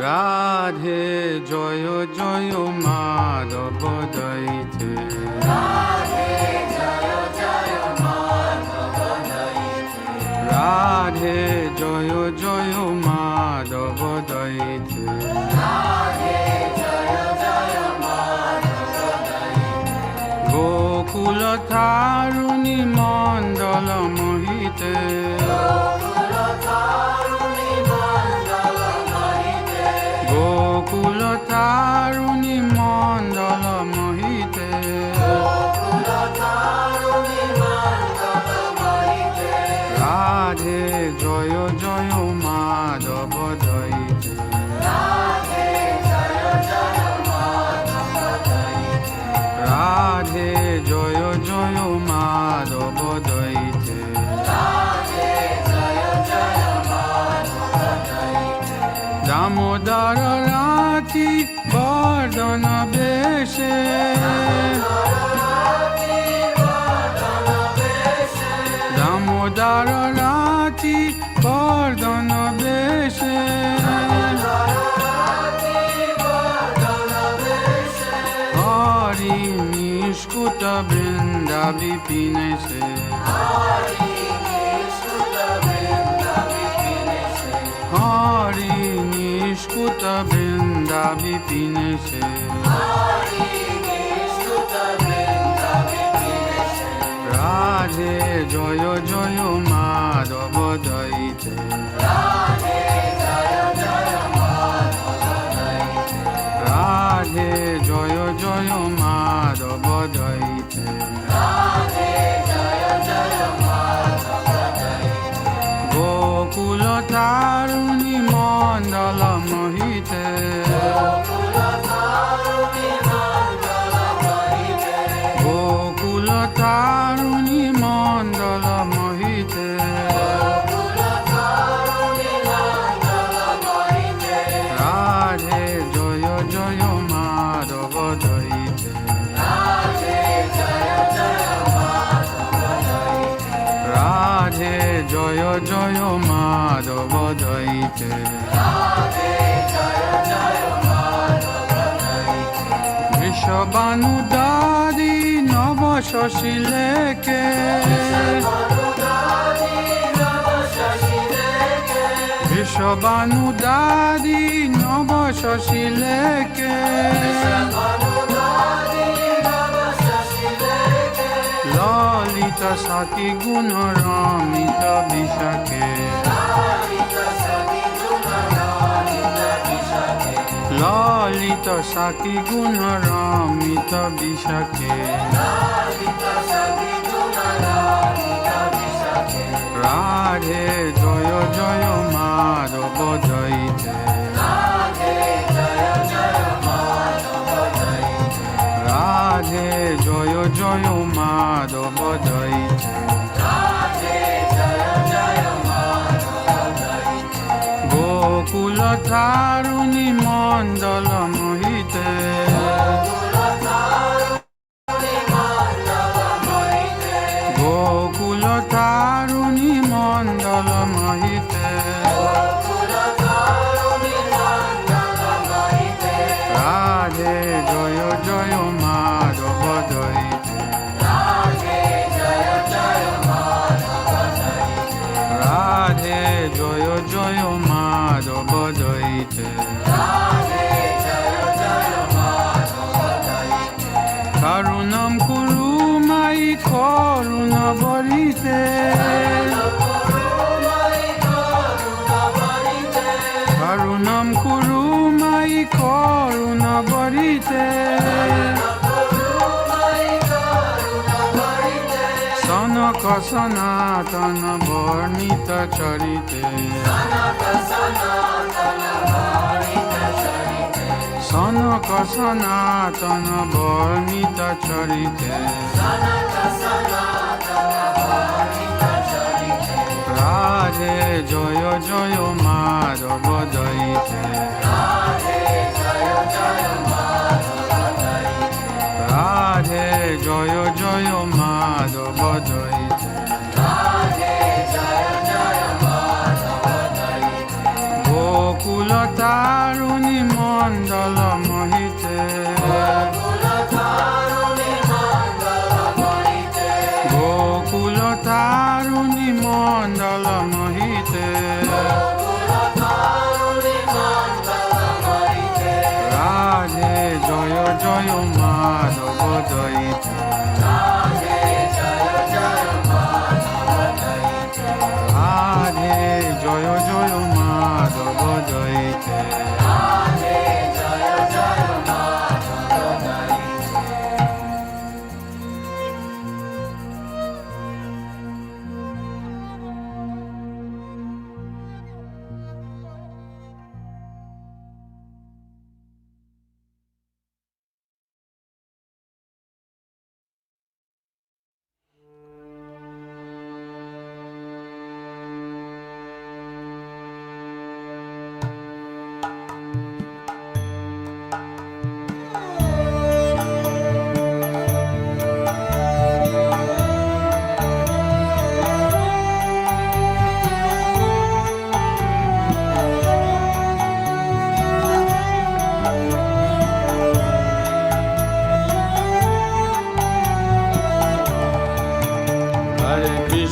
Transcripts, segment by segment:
রাধে জয় জয় মাধব দৈতে, রাধে জয় জয় মাধব দৈতে, রাধে জয় জয় মাধব দৈতে, রাধে জয় জয় মাধব দৈতে, গোকুল তারুণী মণ্ডল মোহিতে, গোকুল তারুণী মণ্ডল মোহিতে, গোকুল তারুণী মণ্ডল মোহিতে, গোকুল তারুণী মণ্ডল মোহিতে, রাধে জয় জয় মাধব দৈতে, রাধে জয় জয় মাধব দৈতে, রাধে জয় জয় মাধব দৈতে, রাধে জয় জয় মাধব দৈতে, দামোদর রাতি বর্ধন বেশে, দামোদর রাতি বর্ধন বেশে, হরি নিষ্কুত বৃন্দা বিপিনে সে, হরি নিষ্কুত বৃন্দা বিপিনে সে, রাধে জয় জয় মাধব দৈতে, রাধে জয় জয় মাধব দৈতে, রাধে জয় জয় মাধব দৈতে, রাধে জয় জয় মাধব দৈতে, গোকুল তারুণী মণ্ডল মোহিতে, গোকুল তারুণী মণ্ডল মোহিতে, গোকুল তারুণী মণ্ডল মোহিতে, গোকুল তারুণী মণ্ডল মোহিতে, রাধে জয় জয় মাধব দৈতে, রাধে জয় জয় মাধব দৈতে, রাধে জয় জয় মাধব দৈতে, রাধে জয় জয় মাধব দৈতে, বৃষবানুদারি নব শশী লেকে, বৃষবানুদারি নব শশী লেকে, ললিত সাতি গুণ রমিত বিশাখে, ললিত সাতি গুণ রমিত বিশাখে, রাধে জয় জয় মাধব দৈতে, রাধে জয় জয় মাধব দৈতে, রাধে জয় জয় মাধব দৈতে, রাধে জয় জয় মাধব দৈতে, গোকুল তারুণী মণ্ডল মোহিতে, গোকুল তারুণী মণ্ডল মোহিতে, গোকুল তারুণী মণ্ডল মোহিতে, গোকুল তারুণী মণ্ডল মোহিতে, রাধে জয় জয় মাধব দৈতে, রাধে জয় জয় মাধব দৈতে, রাধে জয় জয় মাধব দৈতে, রাধে জয় জয় মাধব দৈতে, করুণম কুরু মাই করুণ বরিতে, করুণম কুরু মাই করুণ বরিতে, সনক সনাতন বর্ণিত চরিতে, সনক সনাতন বর্ণিত চরিতে, রাধে জয় জয় মাধব দৈতে, রাধে জয় জয় মাধব দৈতে, রাধে জয় জয় মাধব দৈতে, রাধে জয় জয় Madhav দৈতে, Gokul তারুণী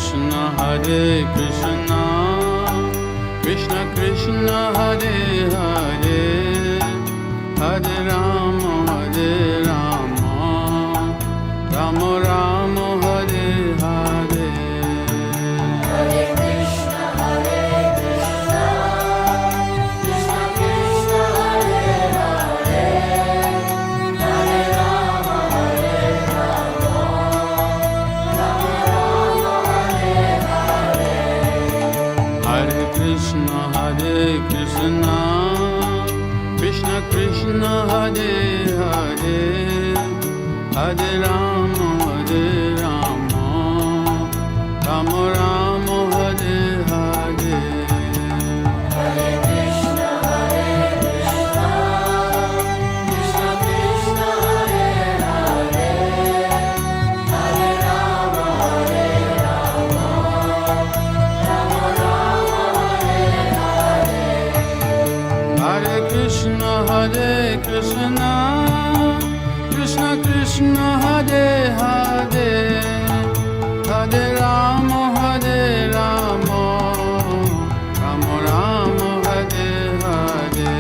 Krishna, Hare Krishna, Krishna Krishna, Hare Hare, Hare Rama, Hare Rama, Rama Rama, Hare Hare. Hare Krishna, Krishna Krishna, Hare Hare, Hare Rama, Hare Rama, Rama Rama, Hare Hare. Hare Krishna, Krishna Krishna, Hare Hare, Hare Rama, Hare Rama, Rama Rama, Hare Hare. Hare Krishna, Krishna Krishna, Hare Hare, Hare Rama, Hare Rama, Rama Rama, Hare Hare.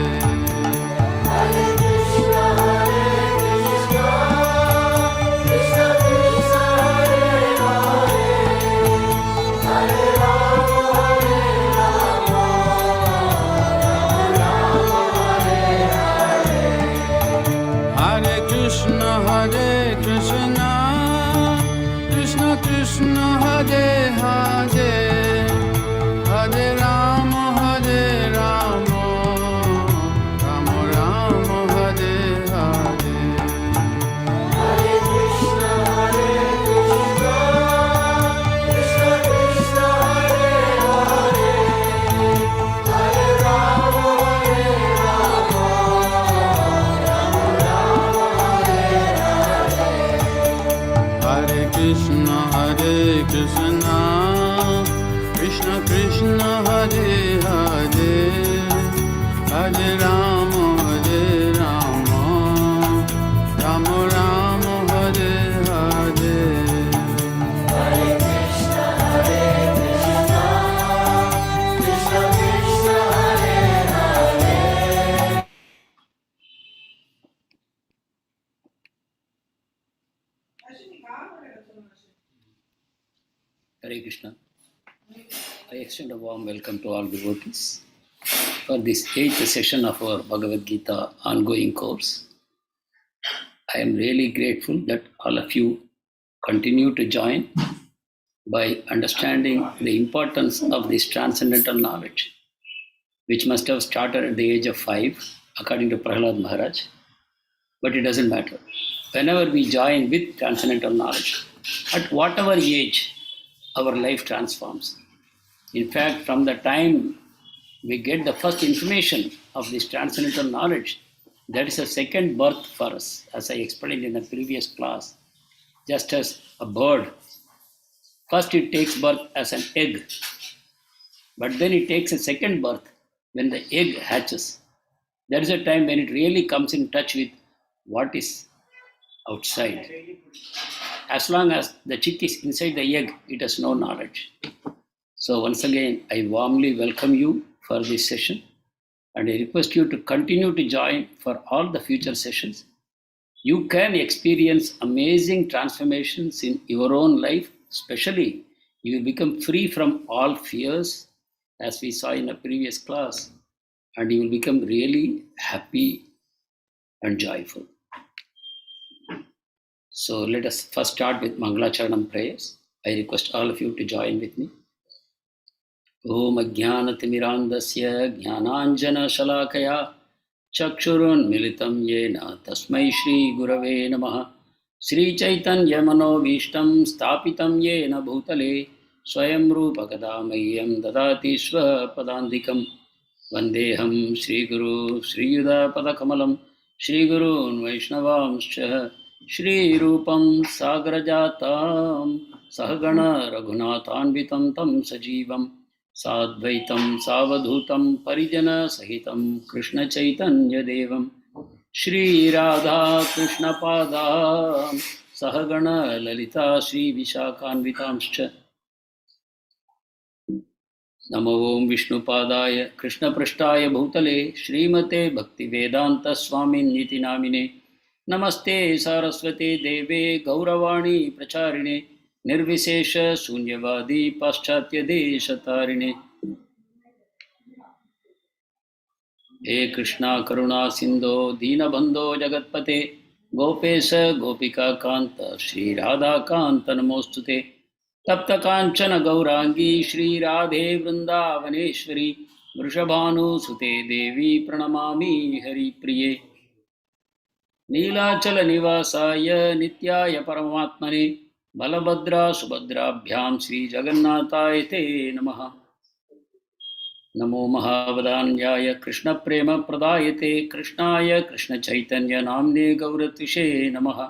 Hare Krishna, Krishna Krishna, Hare Hare, Hare Rama, Hare Rama, Rama Rama, Hare Hare. Hare Krishna, Krishna Krishna, Hare Hare, Hare Rama, Hare Rama, Rama Rama, Hare Hare. Hare Krishna, Krishna Krishna, Hare Hare, Hare Rama, Hare Rama, Rama Rama, Hare Hare. Hare Krishna, Krishna Krishna, Hare Hare, Hare Rama, Hare Rama, Rama Rama, Hare Hare. Hare Krishna, Krishna Krishna, Hare Hare, Hare Rama, Hare Rama, Rama Rama, Hare Hare. Hare Krishna, Krishna Krishna, Hare Hare. Hare Krishna. I extend a warm welcome to all devotees for this 8th session of our Bhagavad Gita ongoing course. I am really grateful that all of you continue to join by understanding the importance of this transcendental knowledge, which must have started at the age of 5, according to Prahlad Maharaj. But it doesn't matter. Whenever we join with transcendental knowledge, at whatever age, our life transforms. In fact, from the time we get the first information of this transcendental knowledge, that is a second birth for us, as I explained in the previous class. Just as a bird, first it takes birth as an egg, but then it takes a second birth when the egg hatches. That is a time when it really comes in touch with what is outside. As long as the chick is inside the egg, it has no knowledge. So once again, I warmly welcome you for this session, and I request you to continue to join for all the future sessions. You can experience amazing transformations in your own life, especially you will become free from all fears, as we saw in a previous class, and you will become really happy and joyful. So let us first start with Mangalacharanam prayers. I request all of you to join with me. Om Ajnanatimirandasya Jnananjana Shalakaya Chakshurunmilitam Yena Tasmai Shri Gurave Namaha Sri Chaitanya Manovishtam Stapitam Yena Bhutale Swayam Rupa Kadamayyam Dadati Swa Padandikam Vandeham Shri Guru Shri Yuda Padakamalam Shri Gurun Vaishnavamscha Shri Rupam Sagrajatam Sahagana Raghunathanvitam Tam Sajivam Sadvaitam Savadhutam Parijana Sahitam Krishna Chaitanya Devam Shri Radha Krishna Pada Sahagana Lalita Shri Vishakhanvitamscha नमो ओं विष्णुपादाय कृष्णपृष्ठाय भूतले श्रीमते भक्तिवेदान्तस्वामिन्निति नामिने नमस्ते सारस्वते देवे गौरवाणी प्रचारिणे निर्विशेष शून्यवादी पाश्चात्यदेशतारिणे हे कृष्णा करुणा सिंधो दीनबंधो जगत्पते गोपेश गोपिका कांत श्री राधा कांत नमोस्तुते तप्त कांचन गौरांगी श्री राधे वृंदावनेश्वरी वृषभानुसुते देवी प्रणमामि हरिप्रिये नीलाचल निवासाय नित्याय परमात्मने बलभद्रा सुभद्राभ्यां श्री जगन्नाथाय ते नमः नमो महावदान्याय कृष्णप्रेम प्रदायते कृष्णाय कृष्णचैतन्य नाम्ने गौरत्विषे नमः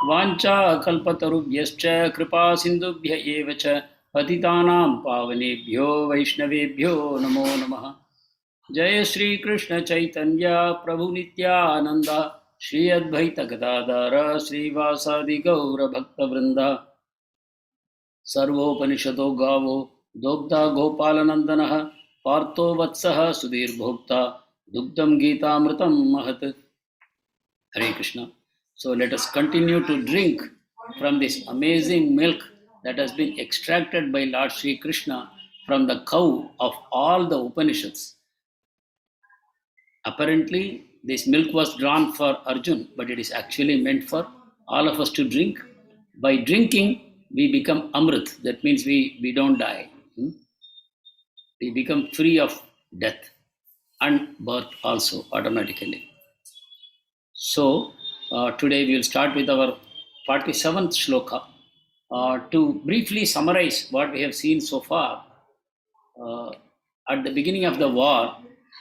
वाञ्छाकल्पतरुभ्यश्च कृपा सिन्धुभ्य एव च पतितानां पावनेभ्यो वैष्णवेभ्यो नमो नमः जय श्री कृष्ण चैतन्य प्रभु नित्यानंद श्री अद्वैत गदाधर श्रीवासादि गौर भक्तवृंद सर्वोपनिषदो गावो दोग्धा गोपालनंदनः पार्थो वत्सः सुधीर्भोक्ता दुग्धं गीतामृतं महत्. Hare Krishna. So let us continue to drink from this amazing milk that has been extracted by Lord Sri Krishna from the cow of all the Upanishads. Apparently, this milk was drawn for Arjun, but it is actually meant for all of us to drink. By drinking, we become Amrit. That means we don't die. We become free of death and birth also automatically. So, today we will start with our 47th shloka. To briefly summarize what we have seen so far, at the beginning of the war,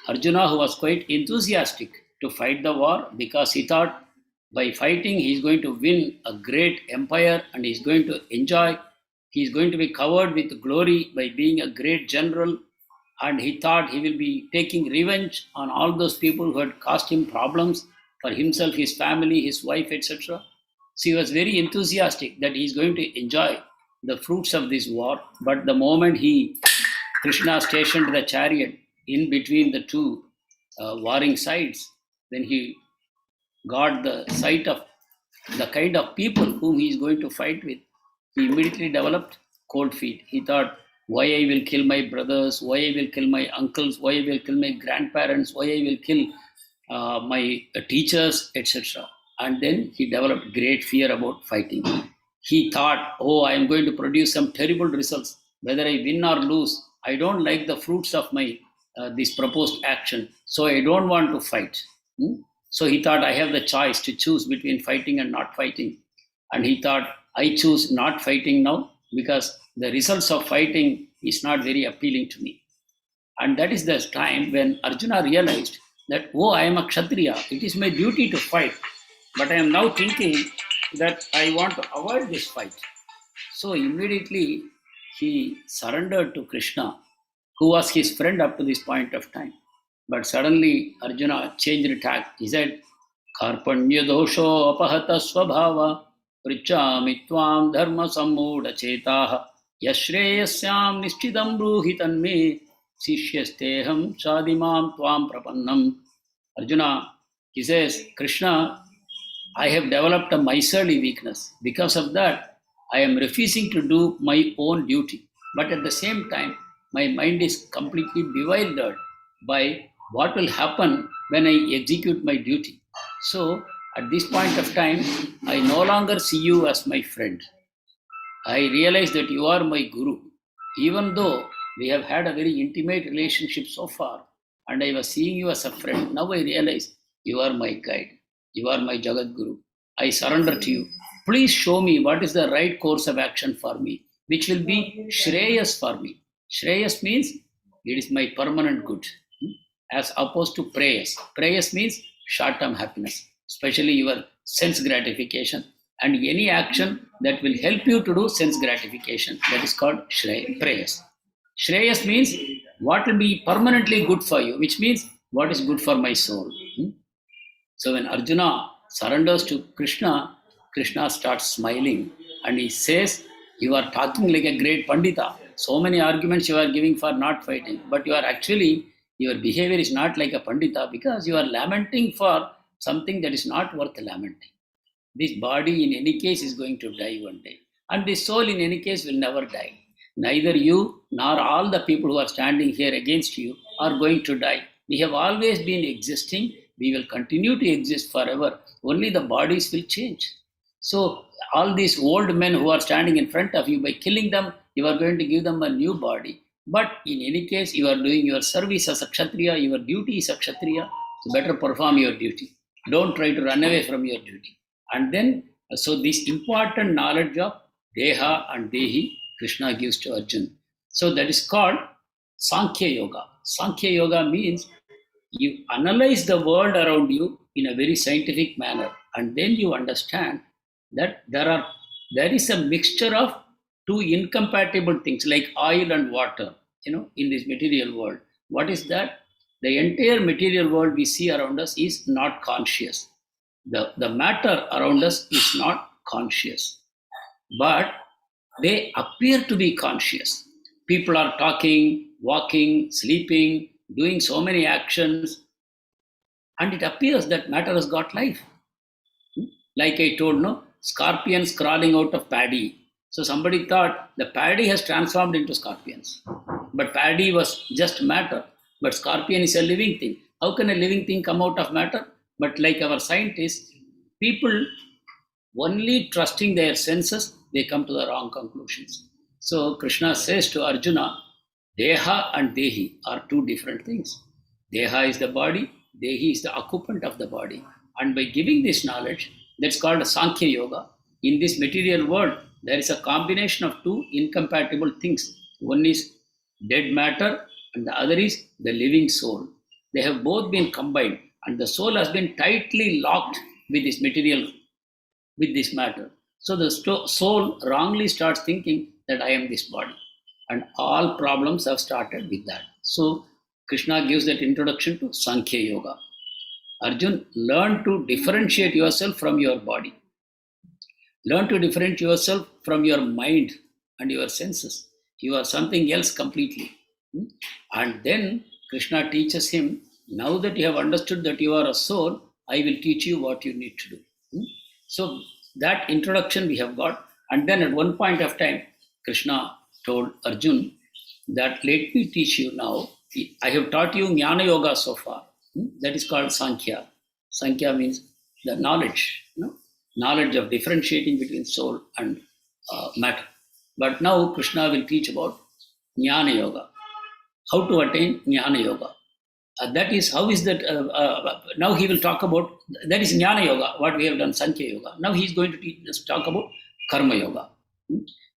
Arjuna, who was quite enthusiastic to fight the war because he thought by fighting he is going to win a great empire and he is going to enjoy, he is going to be covered with glory by being a great general, and he thought he will be taking revenge on all those people who had caused him problems for himself, his family, his wife, etc. So he was very enthusiastic that he is going to enjoy the fruits of this war. But the moment Krishna stationed the chariot in between the two warring sides, when he got the sight of the kind of people whom he is going to fight with, he immediately developed cold feet. He thought, why I will kill my brothers, why I will kill my uncles, why I will kill my grandparents, why I will kill my teachers, etc. And then he developed great fear about fighting. He thought, oh, I am going to produce some terrible results. Whether I win or lose, I don't like the fruits of my this proposed action, so I don't want to fight. So he thought, I have the choice to choose between fighting and not fighting. And he thought, I choose not fighting now because the results of fighting is not very appealing to me. And that is the time when Arjuna realized that, oh, I am a Kshatriya. It is my duty to fight. But I am now thinking that I want to avoid this fight. So immediately he surrendered to Krishna, who was his friend up to this point of time. But suddenly Arjuna changed tack. He said, Karpanya dosho apahata swabhava prichami tvam dharma sammuda chetaha yashreyasyam nishchidam bruhitan me sishyasteham sadimam tvam prapannam. Arjuna, he says, Krishna, I have developed a miserly weakness. Because of that, I am refusing to do my own duty. But at the same time, my mind is completely bewildered by what will happen when I execute my duty. So, at this point of time, I no longer see you as my friend. I realize that you are my guru. Even though we have had a very intimate relationship so far, and I was seeing you as a friend, now I realize you are my guide. You are my Jagat Guru. I surrender to you. Please show me what is the right course of action for me, which will be Shreyas for me. Shreyas means it is my permanent good, as opposed to Preyas. Preyas means short-term happiness, especially your sense gratification and any action that will help you to do sense gratification. That is called Preyas. Shreyas means what will be permanently good for you, which means what is good for my soul. So when Arjuna surrenders to Krishna, Krishna starts smiling and he says, you are talking like a great Pandita. so many arguments you are giving for not fighting, but you are actually, your behavior is not like a Pandita because you are lamenting for something that is not worth lamenting. This body in any case is going to die one day. And this soul in any case will never die. Neither you nor all the people who are standing here against you are going to die. We have always been existing. We will continue to exist forever. Only the bodies will change. So all these old men who are standing in front of you, by killing them, you are going to give them a new body. But in any case, you are doing your service as a Kshatriya, your duty is a Kshatriya, so better perform your duty. Don't try to run away from your duty. And then, so this important knowledge of Deha and Dehi, Krishna gives to Arjuna. So that is called Sankhya Yoga. Sankhya Yoga means you analyze the world around you in a very scientific manner, and then you understand that there is a mixture of two incompatible things like oil and water, in this material world. What is that? The entire material world we see around us is not conscious. The matter around us is not conscious, but they appear to be conscious. People are talking, walking, sleeping, doing so many actions, and it appears that matter has got life. Like I told, scorpions crawling out of paddy. So somebody thought the paddy has transformed into scorpions. But paddy was just matter. But scorpion is a living thing. How can a living thing come out of matter? But like our scientists, people only trusting their senses, they come to the wrong conclusions. So Krishna says to Arjuna, Deha and Dehi are two different things. Deha is the body, Dehi is the occupant of the body. And by giving this knowledge, that's called a Sankhya Yoga. In this material world, there is a combination of two incompatible things. One is dead matter and the other is the living soul. They have both been combined and the soul has been tightly locked with this material, with this matter. So the soul wrongly starts thinking that I am this body. And all problems have started with that. So Krishna gives that introduction to Sankhya Yoga. Arjun, learn to differentiate yourself from your body. Learn to differentiate yourself from your mind and your senses. You are something else completely. And then Krishna teaches him, now that you have understood that you are a soul, I will teach you what you need to do. So that introduction we have got. And then at one point of time, Krishna told Arjun that let me teach you now. I have taught you Jnana Yoga so far. That is called Sankhya. Sankhya means the knowledge, knowledge of differentiating between soul and matter. But now Krishna will teach about Jnana Yoga. How to attain Jnana Yoga. That is, how is that? Now he will talk about, that is Jnana Yoga, what we have done, Sankhya Yoga. Now he is going to talk about Karma Yoga.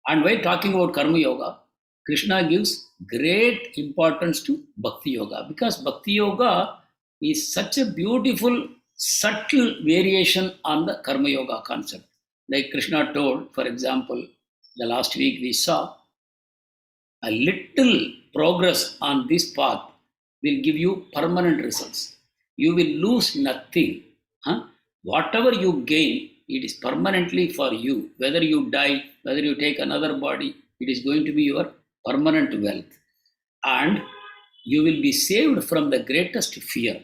And while talking about Karma Yoga, Krishna gives great importance to Bhakti Yoga, because Bhakti Yoga is such a beautiful, subtle variation on the Karma Yoga concept. Like Krishna told, for example, the last week we saw, a little progress on this path will give you permanent results. You will lose nothing. Whatever you gain, it is permanently for you. Whether you die, whether you take another body, it is going to be your permanent wealth. And you will be saved from the greatest fear.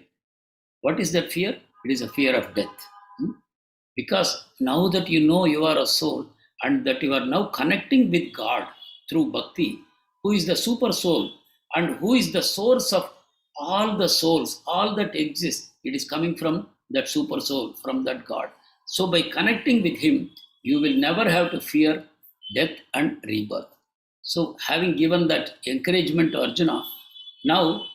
What is that fear? It is a fear of death. Because now that you know you are a soul and that you are now connecting with God through Bhakti, who is the super soul and who is the source of all the souls, all that exists, it is coming from that super soul, from that God. So by connecting with him, you will never have to fear death and rebirth. So having given that encouragement to Arjuna, now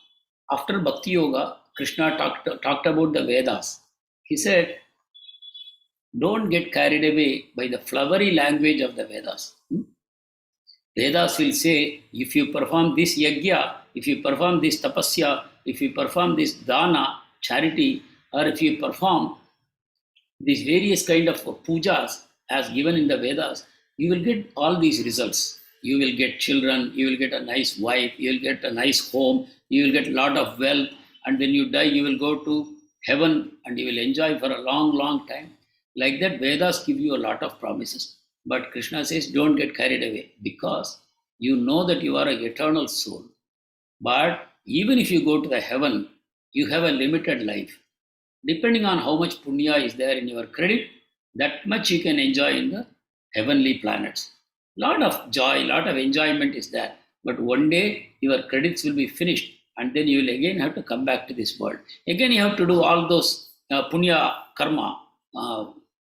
after Bhakti Yoga, Krishna talked about the Vedas. He said, don't get carried away by the flowery language of the Vedas. Vedas will say, if you perform this yajna, if you perform this tapasya, if you perform this dana, charity, or if you perform these various kind of pujas as given in the Vedas, you will get all these results. You will get children, you will get a nice wife, you will get a nice home, you will get a lot of wealth, and when you die, you will go to heaven and you will enjoy for a long, long time. Like that, Vedas give you a lot of promises. But Krishna says, don't get carried away, because you know that you are an eternal soul. But even if you go to the heaven, you have a limited life. Depending on how much punya is there in your credit, that much you can enjoy in the heavenly planets. Lot of joy, lot of enjoyment is there. But one day your credits will be finished, and then you will again have to come back to this world. Again, you have to do all those punya, karma,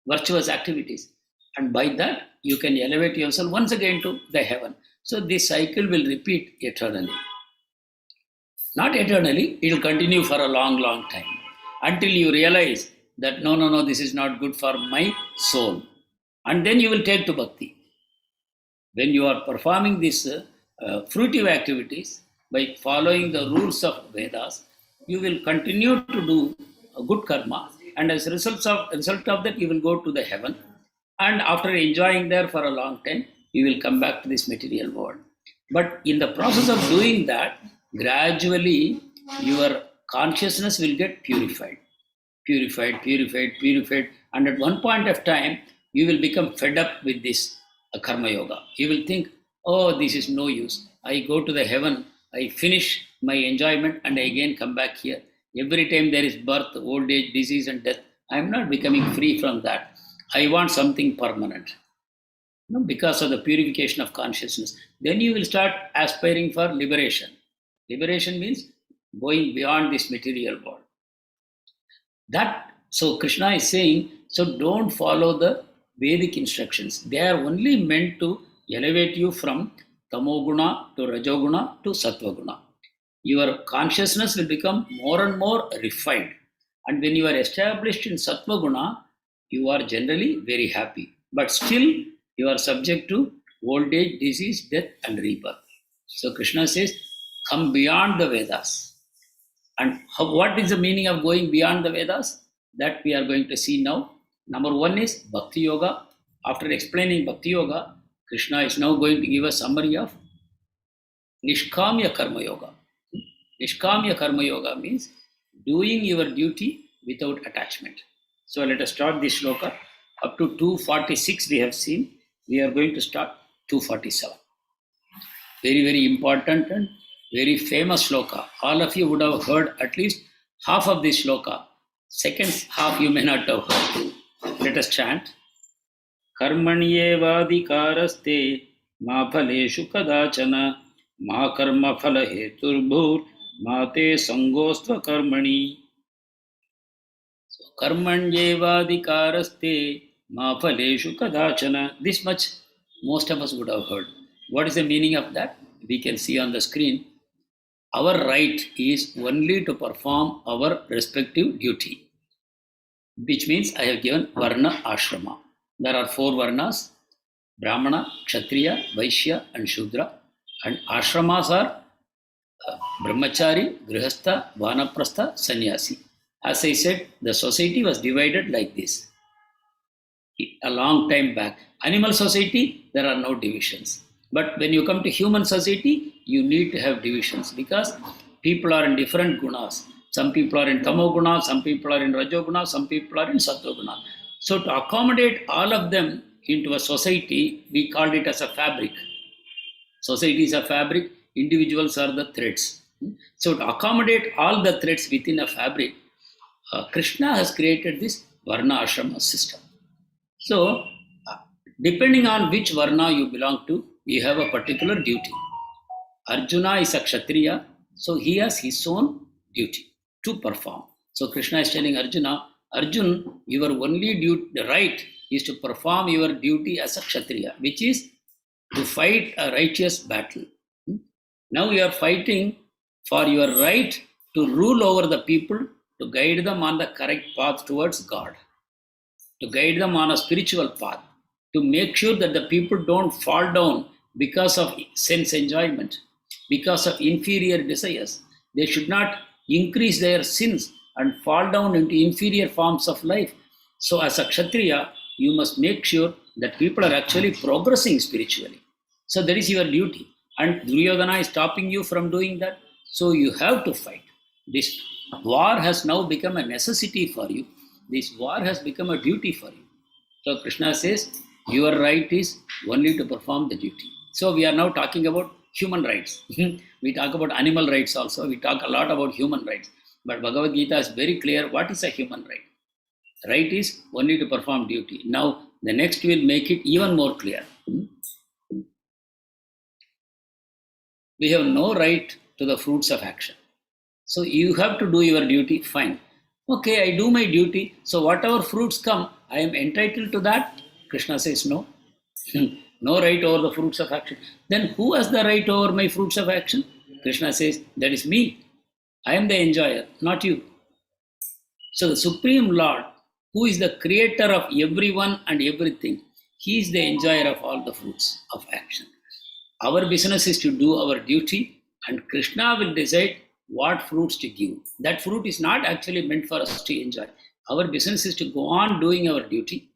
virtuous activities. And by that, you can elevate yourself once again to the heaven. So this cycle will repeat eternally. Not eternally, it will continue for a long, long time. Until you realize that no, this is not good for my soul. And then you will take to bhakti. When you are performing these fruitive activities by following the rules of Vedas, you will continue to do a good karma, and as a result of that, you will go to the heaven. And after enjoying there for a long time, you will come back to this material world. But in the process of doing that, gradually your consciousness will get purified. And at one point of time, you will become fed up with this karma yoga. You will think, oh, this is no use. I go to the heaven, I finish my enjoyment, and I again come back here. Every time there is birth, old age, disease, and death, I am not becoming free from that. I want something permanent. Because of the purification of consciousness. Then you will start aspiring for liberation. Liberation means going beyond this material world. So Krishna is saying, so don't follow the Vedic instructions. They are only meant to elevate you from tamoguna to rajoguna to satvaguna. Your consciousness will become more and more refined. And when you are established in satvaguna, you are generally very happy. But still, you are subject to old age, disease, death, and rebirth. So Krishna says, come beyond the Vedas. And what is the meaning of going beyond the Vedas? That we are going to see now. Number one is Bhakti Yoga. After explaining Bhakti Yoga, Krishna is now going to give a summary of Nishkamya Karma Yoga. Nishkamya Karma Yoga means doing your duty without attachment. So let us start this shloka. Up to 246 we have seen. We are going to start 247. Very, very important and very famous shloka. All of you would have heard at least half of this shloka. Second half you may not have heard. Let us chant. Karmanyevadikaraste ma phaleshu kadachana ma karma phala heturbhur ma te sangostva karmani. So Karmanyevadikaraste ma phaleshu kadachana. This much most of us would have heard. What is the meaning of that? We can see on the screen. Our right is only to perform our respective duty, which means I have given Varna Ashrama. There are 4 Varnas, Brahmana, Kshatriya, Vaishya, and Shudra. And Ashramas are Brahmachari, Grihastha, Vanaprastha, Sannyasi. As I said, the society was divided like this a long time back. Animal society, there are no divisions. But when you come to human society, you need to have divisions because people are in different gunas. Some people are in tamoguna, some people are in rajoguna, some people are in sattoguna. So to accommodate all of them into a society, we called it as a fabric. Society is a fabric, individuals are the threads. So to accommodate all the threads within a fabric, Krishna has created this Varna Ashrama system. So depending on which Varna you belong to, you have a particular duty. Arjuna is a Kshatriya, so he has his own duty to perform. So Krishna is telling Arjuna, Arjun, your only right is to perform your duty as a Kshatriya, which is to fight a righteous battle. Now you are fighting for your right to rule over the people, to guide them on the correct path towards God, to guide them on a spiritual path, to make sure that the people don't fall down because of sense enjoyment, because of inferior desires. They should not increase their sins and fall down into inferior forms of life. So as a Kshatriya, you must make sure that people are actually progressing spiritually. So that is your duty. And Duryodhana is stopping you from doing that. So you have to fight. This war has now become a necessity for you. This war has become a duty for you. So Krishna says, your right is only to perform the duty. So we are now talking about human rights. We talk about animal rights also. We talk a lot about human rights. But Bhagavad Gita is very clear what is a human right. Right is only to perform duty. Now the next will make it even more clear. We have no right to the fruits of action. So you have to do your duty, fine. Okay, I do my duty. So whatever fruits come, I am entitled to that. Krishna says no. No right over the fruits of action. Then who has the right over my fruits of action? Krishna says, that is me. I am the enjoyer, not you. So the Supreme Lord, who is the creator of everyone and everything, he is the enjoyer of all the fruits of action. Our business is to do our duty, and Krishna will decide what fruits to give. That fruit is not actually meant for us to enjoy. Our business is to go on doing our duty,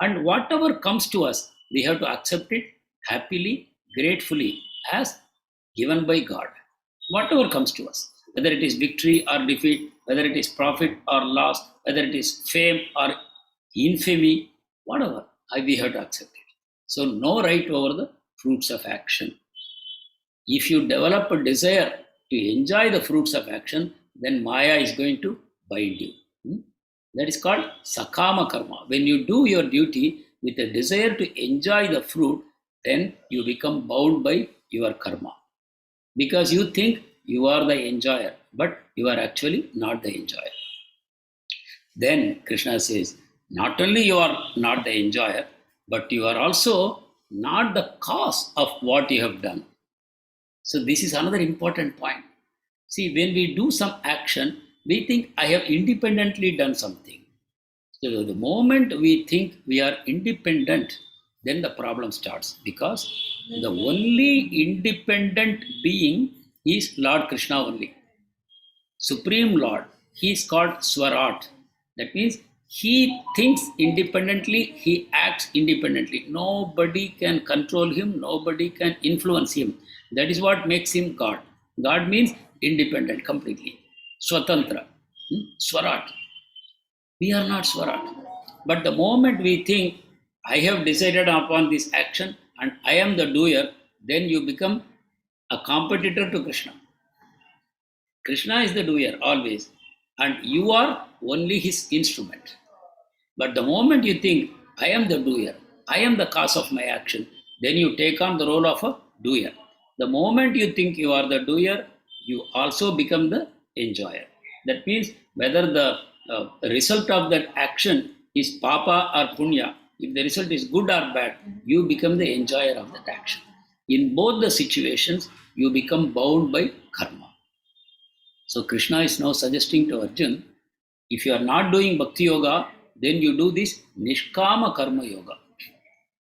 and whatever comes to us, we have to accept it happily, gratefully, as given by God. Whatever comes to us, whether it is victory or defeat, whether it is profit or loss, whether it is fame or infamy, whatever, we have to accept it. So no right over the fruits of action. If you develop a desire to enjoy the fruits of action, then Maya is going to bind you. That is called sakama karma. When you do your duty with a desire to enjoy the fruit, then you become bound by your karma. Because you think you are the enjoyer, but you are actually not the enjoyer. Then Krishna says, not only you are not the enjoyer, but you are also not the cause of what you have done. So this is another important point. See, when we do some action, we think I have independently done something. So the moment we think we are independent, then the problem starts, because the only independent being is Lord Krishna only. Supreme Lord, he is called Swarat. That means he thinks independently, he acts independently. Nobody can control him, nobody can influence him. That is what makes him God. God means independent completely. Swatantra, Swarat. We are not Swarat. But the moment we think, I have decided upon this action and I am the doer, then you become a competitor to Krishna. Krishna is the doer always, and you are only his instrument. But the moment you think, I am the doer, I am the cause of my action, then you take on the role of a doer. The moment you think you are the doer, you also become the enjoyer. That means whether the result of that action is papa or punya, if the result is good or bad, you become the enjoyer of that action. In both the situations, you become bound by karma. So Krishna is now suggesting to Arjun, if you are not doing Bhakti Yoga, then you do this Nishkama Karma Yoga.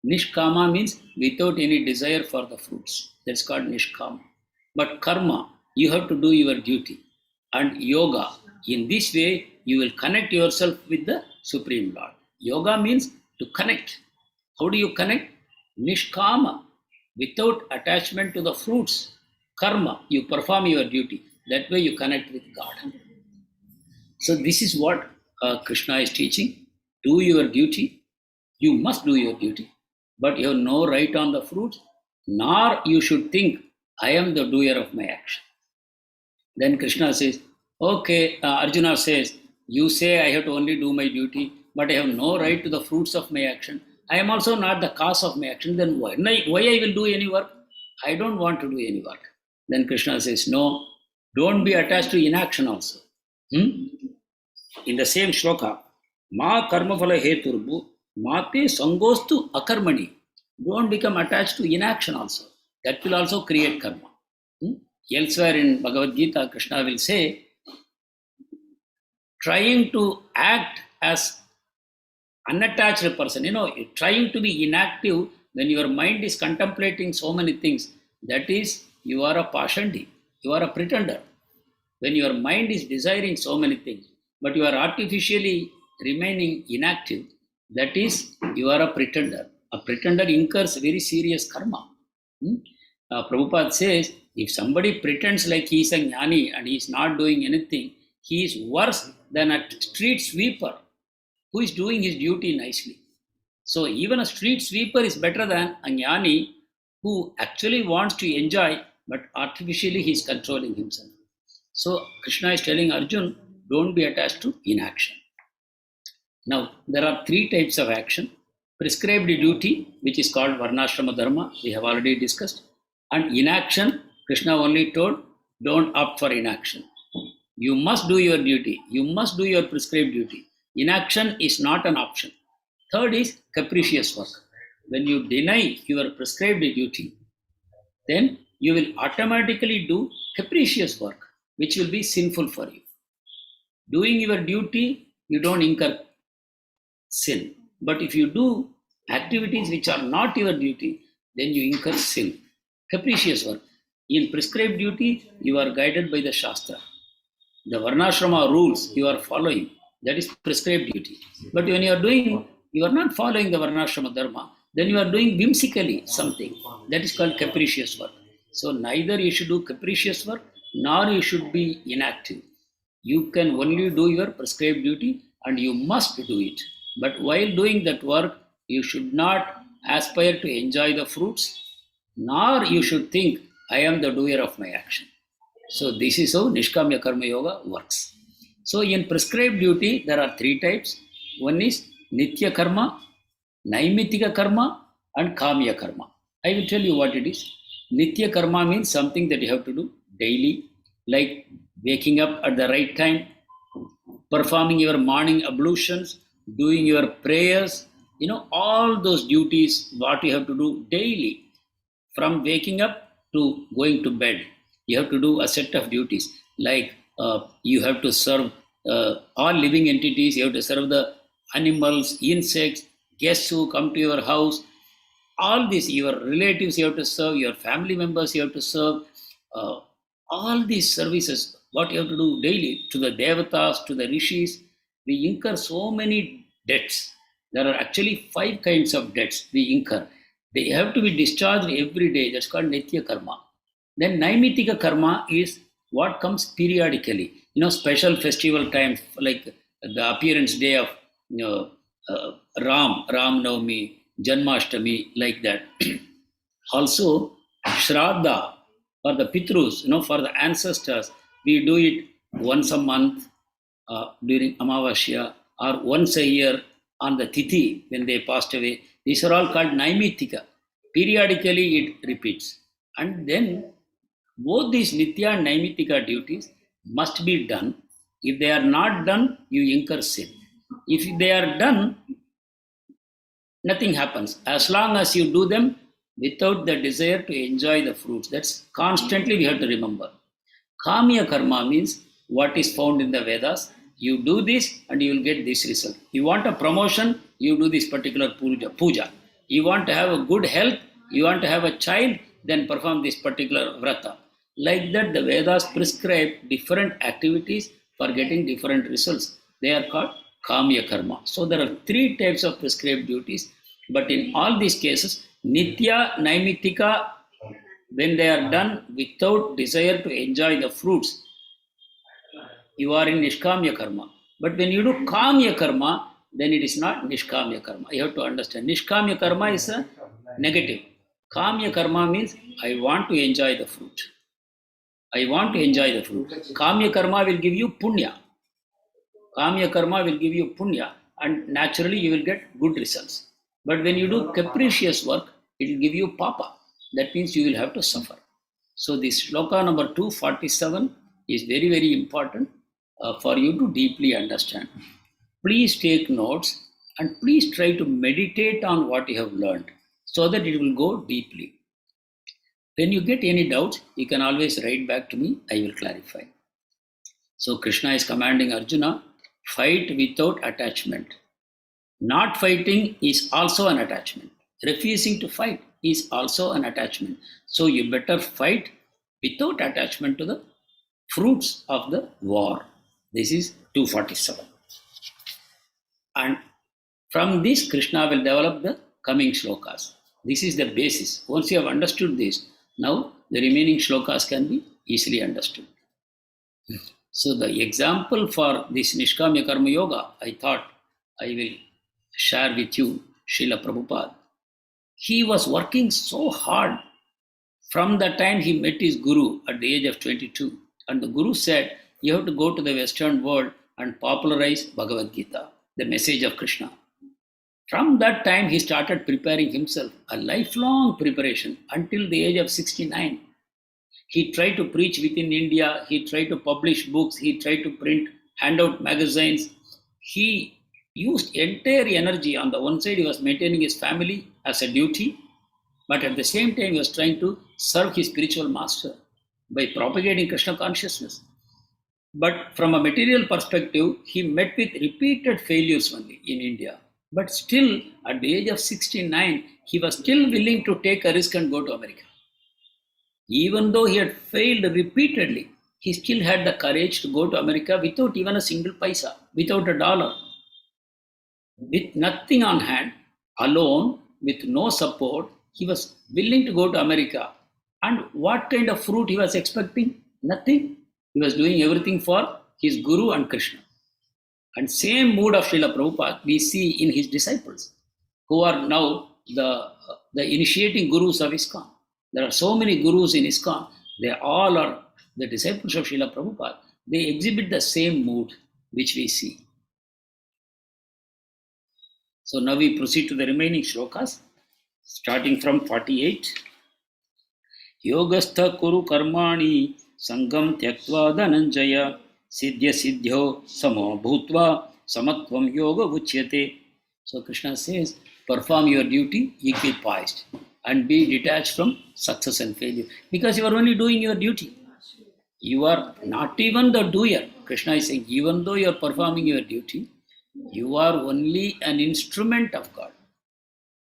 Nishkama means without any desire for the fruits. That's called Nishkama. But karma, you have to do your duty. And yoga, in this way, you will connect yourself with the Supreme Lord. Yoga means to connect. How do you connect? Nishkama, without attachment to the fruits. Karma, you perform your duty. That way you connect with God. So this is what Krishna is teaching. Do your duty. You must do your duty. But you have no right on the fruits, nor you should think, I am the doer of my action. Then Krishna says, okay, Arjuna says, you say I have to only do my duty, but I have no right to the fruits of my action. I am also not the cause of my action. Then why I will do any work? I don't want to do any work. Then Krishna says, no, don't be attached to inaction also. In the same shloka, ma karma phala heturbu, mate sangostu akarmani. Don't become attached to inaction also. That will also create karma. Elsewhere in Bhagavad Gita, Krishna will say, trying to act as unattached person, trying to be inactive when your mind is contemplating so many things, that is, you are a pashandi, you are a pretender. When your mind is desiring so many things, but you are artificially remaining inactive, that is, you are a pretender. A pretender incurs very serious karma. Prabhupada says, if somebody pretends like he is a jnani and he is not doing anything, he is worse than a street sweeper who is doing his duty nicely. So even a street sweeper is better than a jnani who actually wants to enjoy, but artificially he is controlling himself. So Krishna is telling Arjun, don't be attached to inaction. Now, there are three types of action. Prescribed duty, which is called Varnashrama Dharma, we have already discussed. And inaction, Krishna only told, don't opt for inaction. You must do your duty. You must do your prescribed duty. Inaction is not an option. Third is capricious work. When you deny your prescribed duty, then you will automatically do capricious work, which will be sinful for you. Doing your duty, you don't incur sin. But if you do activities which are not your duty, then you incur sin. Capricious work. In prescribed duty, you are guided by the Shastra. The Varnashrama rules you are following, that is prescribed duty. But when you are not following the Varnashrama Dharma, then you are doing whimsically something. That is called capricious work. So neither you should do capricious work, nor you should be inactive. You can only do your prescribed duty and you must do it. But while doing that work, you should not aspire to enjoy the fruits, nor you should think, I am the doer of my action. So this is how Nishkamya Karma Yoga works. So in prescribed duty, there are three types. One is Nitya Karma, Naimitika Karma, and Kamya Karma. I will tell you what it is. Nitya Karma means something that you have to do daily, like waking up at the right time, performing your morning ablutions, doing your prayers, all those duties, what you have to do daily, from waking up to going to bed. You have to do a set of duties, like you have to serve all living entities, you have to serve the animals, insects, guests who come to your house, all these, your relatives you have to serve, your family members you have to serve, all these services, what you have to do daily, to the devatas, to the rishis. We incur so many debts. There are actually 5 kinds of debts we incur. They have to be discharged every day. That's called Nitya Karma. Then Naimitika Karma is what comes periodically. Special festival times, like the appearance day of Ram Navami, Janmashtami, like that. Also, Shraddha for the Pitrus, for the ancestors, we do it once a month during Amavasya, or once a year on the Tithi when they passed away. These are all called Naimitika. Periodically it repeats. And then both these Nitya and Naimitika duties must be done. If they are not done, you incur sin. If they are done, nothing happens. As long as you do them without the desire to enjoy the fruits. That's constantly we have to remember. Kamya Karma means what is found in the Vedas. You do this and you will get this result. You want a promotion, you do this particular puja. You want to have a good health, you want to have a child, then perform this particular vrata. Like that, the Vedas prescribe different activities for getting different results. They are called Kamya Karma. So there are 3 types of prescribed duties, but in all these cases, Nitya, Naimitika, when they are done without desire to enjoy the fruits, you are in Nishkamya Karma. But when you do Kamya Karma, then it is not Nishkamya Karma. You have to understand. Nishkamya Karma is a negative. Kamya Karma means I want to enjoy the fruit. I want to enjoy the fruit. Kamya Karma will give you punya. Kamya Karma will give you punya, and naturally you will get good results. But when you do capricious work, it will give you papa. That means you will have to suffer. So this sloka number 247 is very, very important for you to deeply understand. Please take notes and please try to meditate on what you have learned so that it will go deeply. When you get any doubts, you can always write back to me. I will clarify. So Krishna is commanding Arjuna, fight without attachment. Not fighting is also an attachment. Refusing to fight is also an attachment. So you better fight without attachment to the fruits of the war. This is 247. And from this, Krishna will develop the coming shlokas. This is the basis. Once you have understood this, now the remaining shlokas can be easily understood. So the example for this Nishkamya Karma Yoga, I thought I will share with you Srila Prabhupada. He was working so hard From that time, he met his guru at the age of 22. And the guru said, you have to go to the Western world and popularize Bhagavad Gita, the message of Krishna. From that time, he started preparing himself, a lifelong preparation until the age of 69. He tried to preach within India, he tried to publish books, he tried to print, hand out magazines. He used entire energy. On the one side, he was maintaining his family as a duty, but at the same time, he was trying to serve his spiritual master by propagating Krishna consciousness. But from a material perspective, he met with repeated failures only in India. But still, at the age of 69, he was still willing to take a risk and go to America. Even though he had failed repeatedly, he still had the courage to go to America without even a single paisa, without a dollar, with nothing on hand, alone, with no support. He was willing to go to America. And what kind of fruit he was expecting? Nothing. He was doing everything for his guru and Krishna. And same mood of Srila Prabhupada we see in his disciples, who are now the initiating gurus of ISKCON. There are so many gurus in ISKCON. They all are the disciples of Srila Prabhupada. They exhibit the same mood which we see. So now we proceed to the remaining shlokas, starting from 48. Yogastha kuru karmani sangam tyaktva dhananjaya siddhya siddhyo samo bhutva samatvam yoga uchyate. So Krishna says, perform your duty equipoised and be detached from success and failure. Because you are only doing your duty. You are not even the doer. Krishna is saying, even though you are performing your duty, you are only an instrument of God.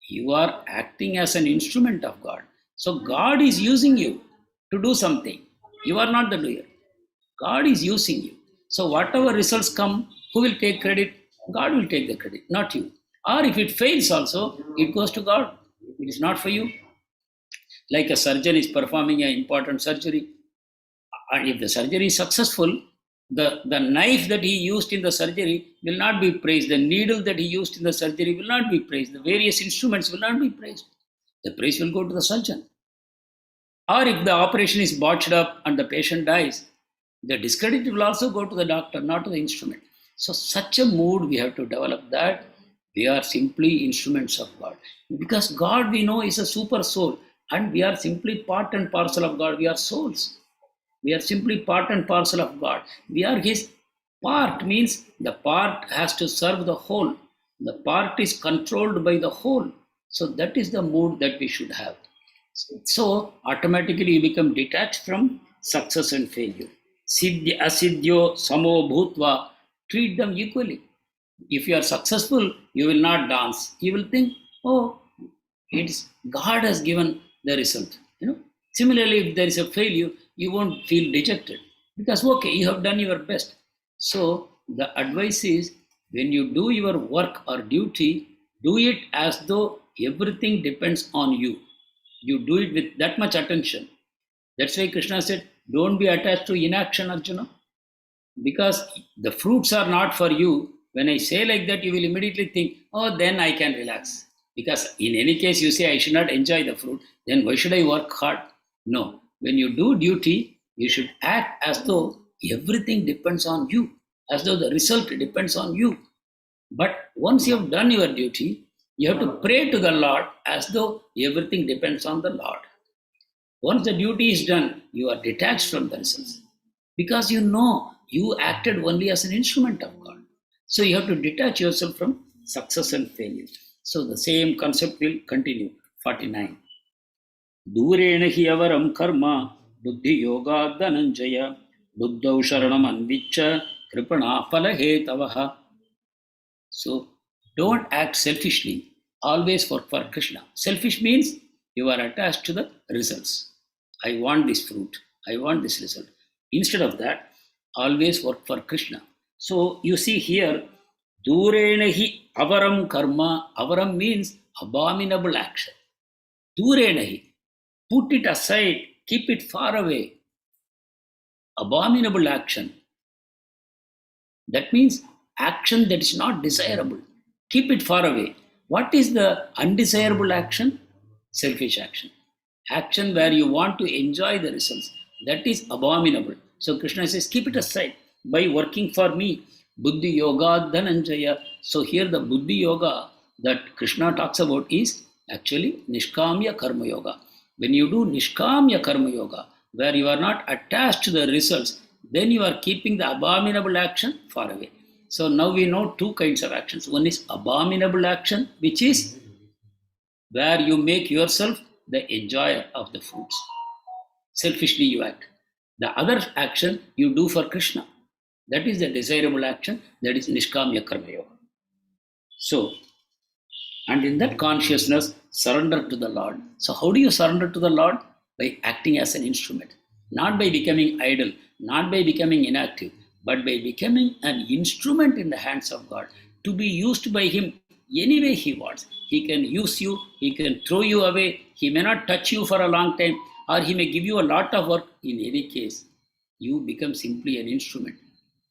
You are acting as an instrument of God. So God is using you to do something. You are not the doer. God is using you. So whatever results come, who will take credit? God will take the credit, not you. Or if it fails also, it goes to God. It is not for you. Like a surgeon is performing an important surgery. And if the surgery is successful, the knife that he used in the surgery will not be praised. The needle that he used in the surgery will not be praised. The various instruments will not be praised. The praise will go to the surgeon. Or if the operation is botched up and the patient dies, the discredit will also go to the doctor, not to the instrument. So such a mood we have to develop, that we are simply instruments of God. Because God, we know, is a super soul, and we are simply part and parcel of God. We are souls. We are simply part and parcel of God. We are His part, means the part has to serve the whole. The part is controlled by the whole. So that is the mood that we should have. So automatically you become detached from success and failure. Siddhya asiddhyo samo bhutva, treat them equally. If you are successful, you will not dance. You will think, oh, it's God has given the result. Similarly, if there is a failure, you won't feel dejected because, okay, you have done your best. So the advice is, when you do your work or duty, do it as though everything depends on you. You do it with that much attention. That's why Krishna said, don't be attached to inaction, Arjuna, because the fruits are not for you. When I say like that, you will immediately think, oh, then I can relax. Because in any case, you say, I should not enjoy the fruit, then why should I work hard? No. When you do duty, you should act as though everything depends on you, as though the result depends on you. But once you have done your duty, you have to pray to the Lord as though everything depends on the Lord. Once the duty is done, you are detached from the results. Because you know you acted only as an instrument of God. So you have to detach yourself from success and failure. So the same concept will continue. 49. Durena hi avaram karma buddhi yoga dhananjaya buddhau sharanam anvicha kripana palahetavaha. So don't act selfishly. Always work for Krishna. Selfish means you are attached to the results. I want this fruit. I want this result. Instead of that, always work for Krishna. So you see here, Durena hi avaram karma. Avaram means abominable action. Durena hi. Put it aside. Keep it far away. Abominable action. That means action that is not desirable. Keep it far away. What is the undesirable action? Selfish action. action where you want to enjoy the results, that is abominable. So Krishna says, keep it aside by working for me. Buddhi Yoga Dhananjaya. So here the Buddhi Yoga that Krishna talks about is actually Nishkamya Karma Yoga. When you do Nishkamya Karma Yoga, where you are not attached to the results, then you are keeping the abominable action far away. So now we know two kinds of actions. One is abominable action, which is where you make yourself the enjoyer of the fruits. Selfishly you act. The other action you do for Krishna. That is the desirable action, that is Nishkamya Karma Yoga. So, and in that consciousness, surrender to the Lord. So how do you surrender to the Lord? By acting as an instrument. Not by becoming idle, not by becoming inactive, but by becoming an instrument in the hands of God, to be used by Him any way He wants. He can use you, He can throw you away, He may not touch you for a long time, or He may give you a lot of work. In any case, you become simply an instrument.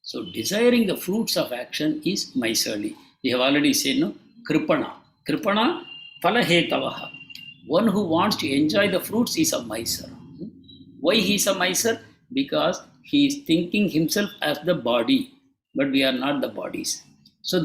So desiring the fruits of action is miserly. We have already said, no? Kripana. Kripana phalahetavaha. One who wants to enjoy the fruits is a miser. Why he is a miser? Because he is thinking himself as the body, but we are not the bodies. So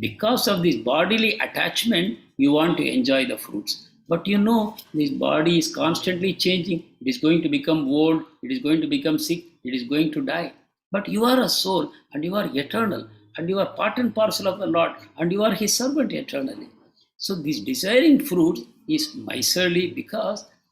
because of this bodily attachment, you want to enjoy the fruits. But you know, this body is constantly changing. It is going to become old, it is going to become sick, it is going to die. But you are a soul, and you are eternal, and you are part and parcel of the Lord, and you are His servant eternally. So this desiring fruit is miserly because